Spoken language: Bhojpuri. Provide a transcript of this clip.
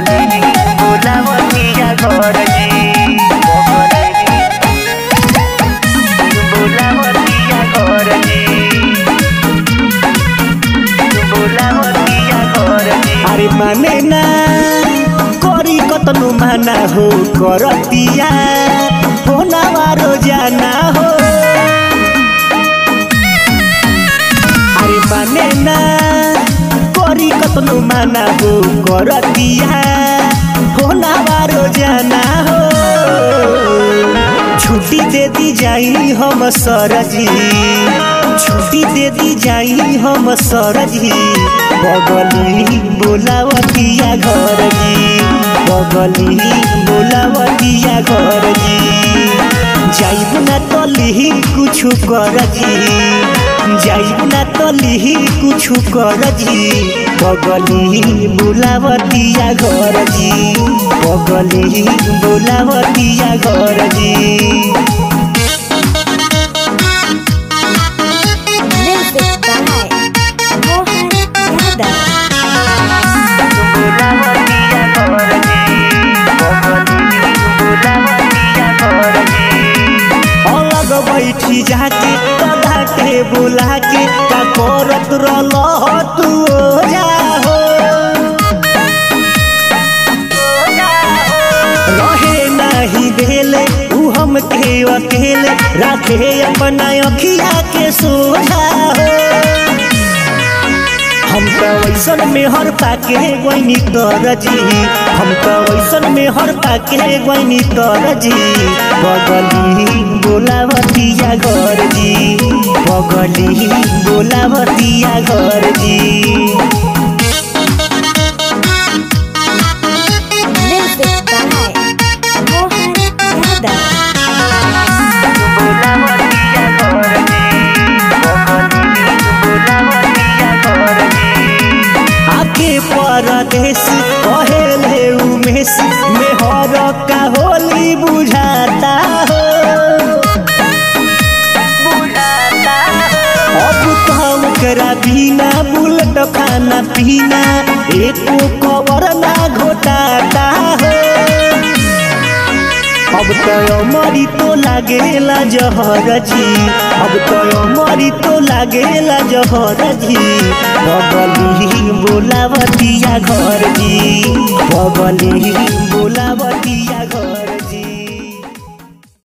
बगली बोलावतिया घर जी बोलावतिया घर जी बोलावतिया घर जी। अरे माने ना करी कतनु माना हो करतिया होनावा रोजाना हो। अरे माने ना करी कतनु माना हो करतिया होनावा रोजाना हो। छुट्टी दे दी जाई हम सरजी छुट्टी दे दी जाई हम सरजी बगली बोलावतिया घर जी बगली बोलावतिया घर जी। जाइब ना तली कुछ कर जी जाइब ना तली कुछ कर जी बगली बोलावतिया घर जी बगली बोलावतिया घर जी। बैठी जाके कदा के बुला के का करत रल तू हो रहे नहीं देले उ हम के अकेले रखे अपना अखिया के सोझा हो। हम तो वैसन में हर पाके गईनी तर जी हम तो वैसन में हर पाके गईनी तर जी बगली बोलावतिया घर जी बगली बोलावतिया घर जी। परदेश कहेले उमेश मेहर का होली बुझाता हो। अब तो हम करा बिना बुलेट खाना पीना एको कवर ना घोटाता हो। अब तो मरी तो लागेला जहर जी अब तो मरी तो लागेला जहर जी बगली बोलावतिया घर जी बगली बोलावतिया